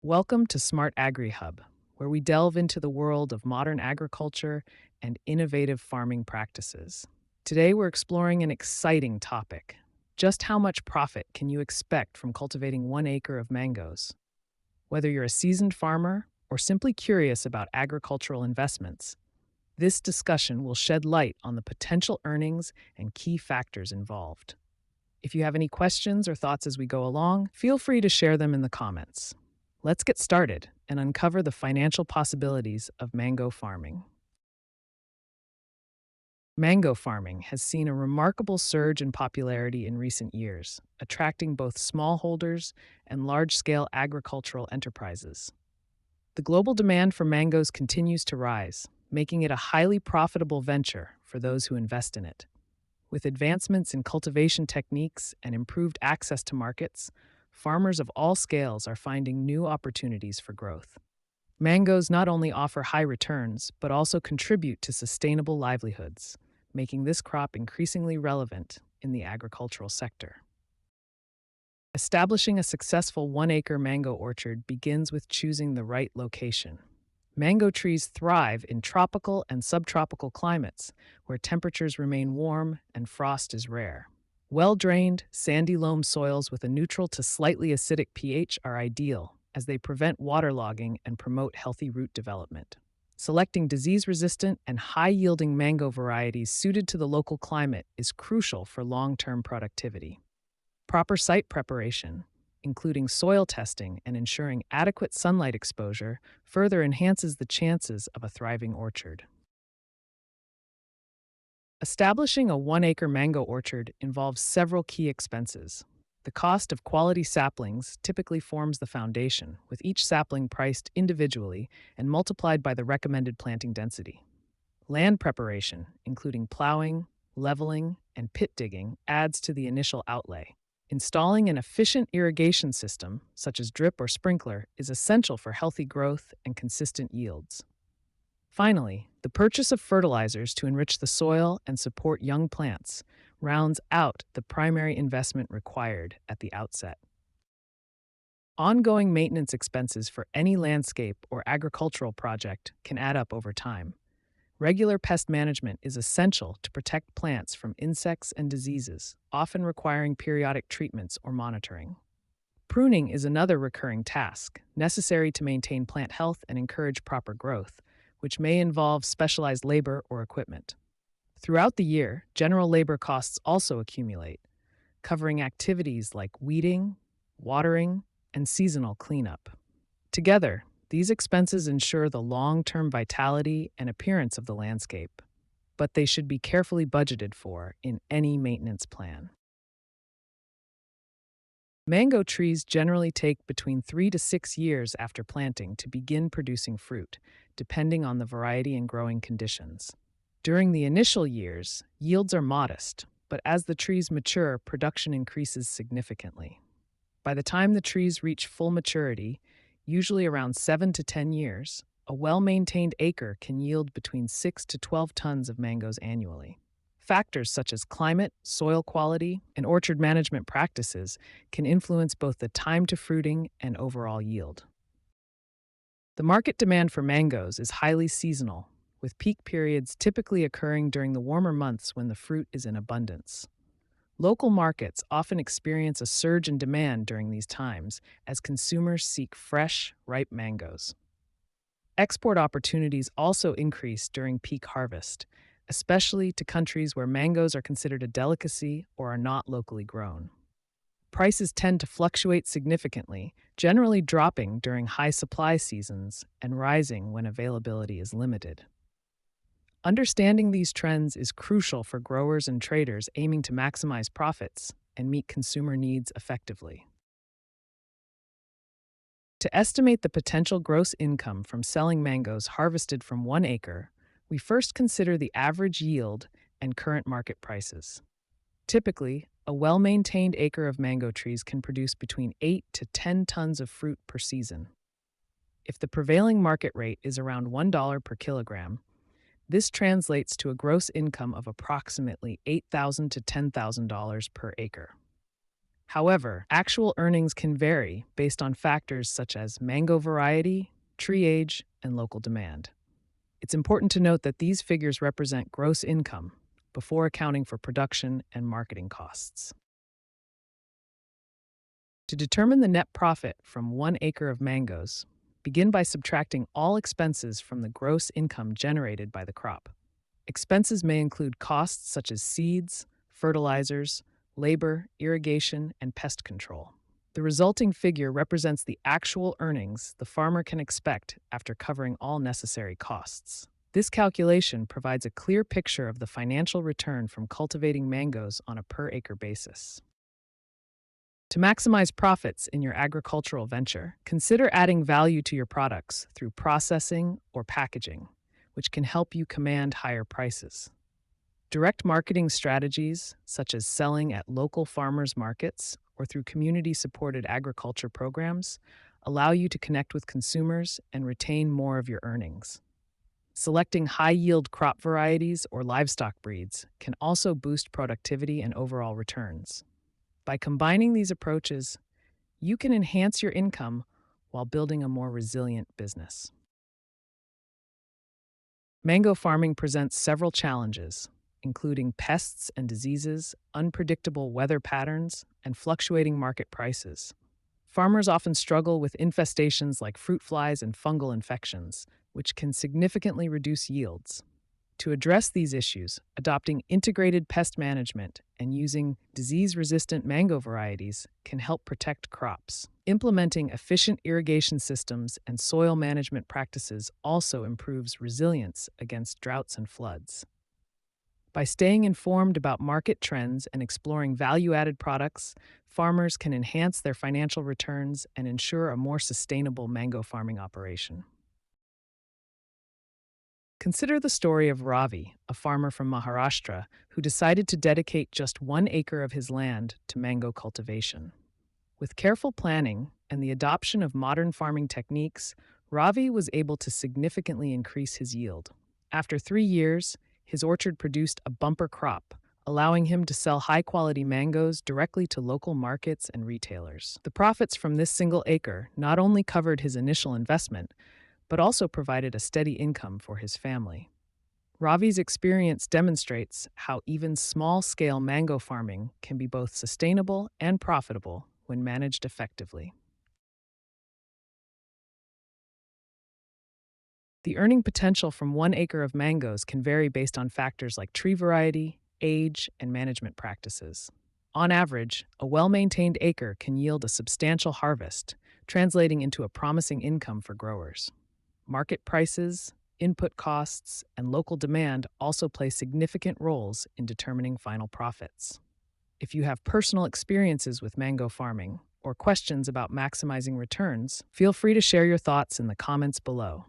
Welcome to SMART-AGRI Hub, where we delve into the world of modern agriculture and innovative farming practices. Today, we're exploring an exciting topic. Just how much profit can you expect from cultivating 1 acre of mangoes? Whether you're a seasoned farmer or simply curious about agricultural investments, this discussion will shed light on the potential earnings and key factors involved. If you have any questions or thoughts as we go along, feel free to share them in the comments. Let's get started and uncover the financial possibilities of mango farming. Mango farming has seen a remarkable surge in popularity in recent years, attracting both smallholders and large-scale agricultural enterprises. The global demand for mangoes continues to rise, making it a highly profitable venture for those who invest in it. With advancements in cultivation techniques and improved access to markets, farmers of all scales are finding new opportunities for growth. Mangoes not only offer high returns, but also contribute to sustainable livelihoods, making this crop increasingly relevant in the agricultural sector. Establishing a successful 1 acre mango orchard begins with choosing the right location. Mango trees thrive in tropical and subtropical climates, where temperatures remain warm and frost is rare. Well-drained, sandy loam soils with a neutral to slightly acidic pH are ideal, as they prevent waterlogging and promote healthy root development. Selecting disease-resistant and high-yielding mango varieties suited to the local climate is crucial for long-term productivity. Proper site preparation, including soil testing and ensuring adequate sunlight exposure, further enhances the chances of a thriving orchard. Establishing a 1 acre mango orchard involves several key expenses. The cost of quality saplings typically forms the foundation, with each sapling priced individually and multiplied by the recommended planting density. Land preparation, including plowing, leveling, and pit digging, adds to the initial outlay. Installing an efficient irrigation system, such as drip or sprinkler, is essential for healthy growth and consistent yields. Finally, the purchase of fertilizers to enrich the soil and support young plants rounds out the primary investment required at the outset. Ongoing maintenance expenses for any landscape or agricultural project can add up over time. Regular pest management is essential to protect plants from insects and diseases, often requiring periodic treatments or monitoring. Pruning is another recurring task, necessary to maintain plant health and encourage proper growth, which may involve specialized labor or equipment. Throughout the year, general labor costs also accumulate, covering activities like weeding, watering, and seasonal cleanup. Together, these expenses ensure the long-term vitality and appearance of the landscape, but they should be carefully budgeted for in any maintenance plan. Mango trees generally take between 3 to 6 years after planting to begin producing fruit, depending on the variety and growing conditions. During the initial years, yields are modest, but as the trees mature, production increases significantly. By the time the trees reach full maturity, usually around 7 to 10 years, a well-maintained acre can yield between 6 to 12 tons of mangoes annually. Factors such as climate, soil quality, and orchard management practices can influence both the time to fruiting and overall yield. The market demand for mangoes is highly seasonal, with peak periods typically occurring during the warmer months when the fruit is in abundance. Local markets often experience a surge in demand during these times as consumers seek fresh, ripe mangoes. Export opportunities also increase during peak harvest, especially to countries where mangoes are considered a delicacy or are not locally grown. Prices tend to fluctuate significantly, generally dropping during high supply seasons and rising when availability is limited. Understanding these trends is crucial for growers and traders aiming to maximize profits and meet consumer needs effectively. To estimate the potential gross income from selling mangoes harvested from 1 acre, we first consider the average yield and current market prices. Typically, a well-maintained acre of mango trees can produce between 8 to 10 tons of fruit per season. If the prevailing market rate is around $1 per kilogram, this translates to a gross income of approximately $8,000 to $10,000 per acre. However, actual earnings can vary based on factors such as mango variety, tree age, and local demand. It's important to note that these figures represent gross income before accounting for production and marketing costs. To determine the net profit from 1 acre of mangoes, begin by subtracting all expenses from the gross income generated by the crop. Expenses may include costs such as seeds, fertilizers, labor, irrigation, and pest control. The resulting figure represents the actual earnings the farmer can expect after covering all necessary costs. This calculation provides a clear picture of the financial return from cultivating mangoes on a per-acre basis. To maximize profits in your agricultural venture, consider adding value to your products through processing or packaging, which can help you command higher prices. Direct marketing strategies, such as selling at local farmers markets or through community-supported agriculture programs, allow you to connect with consumers and retain more of your earnings. Selecting high-yield crop varieties or livestock breeds can also boost productivity and overall returns. By combining these approaches, you can enhance your income while building a more resilient business. Mango farming presents several challenges, including pests and diseases, unpredictable weather patterns, and fluctuating market prices. Farmers often struggle with infestations like fruit flies and fungal infections, which can significantly reduce yields. To address these issues, adopting integrated pest management and using disease-resistant mango varieties can help protect crops. Implementing efficient irrigation systems and soil management practices also improves resilience against droughts and floods. By staying informed about market trends and exploring value-added products, farmers can enhance their financial returns and ensure a more sustainable mango farming operation. Consider the story of Ravi, a farmer from Maharashtra who decided to dedicate just 1 acre of his land to mango cultivation. With careful planning and the adoption of modern farming techniques, Ravi was able to significantly increase his yield. After 3 years, his orchard produced a bumper crop, allowing him to sell high-quality mangoes directly to local markets and retailers. The profits from this single acre not only covered his initial investment, but also provided a steady income for his family. Ravi's experience demonstrates how even small-scale mango farming can be both sustainable and profitable when managed effectively. The earning potential from 1 acre of mangoes can vary based on factors like tree variety, age, and management practices. On average, a well-maintained acre can yield a substantial harvest, translating into a promising income for growers. Market prices, input costs, and local demand also play significant roles in determining final profits. If you have personal experiences with mango farming or questions about maximizing returns, feel free to share your thoughts in the comments below.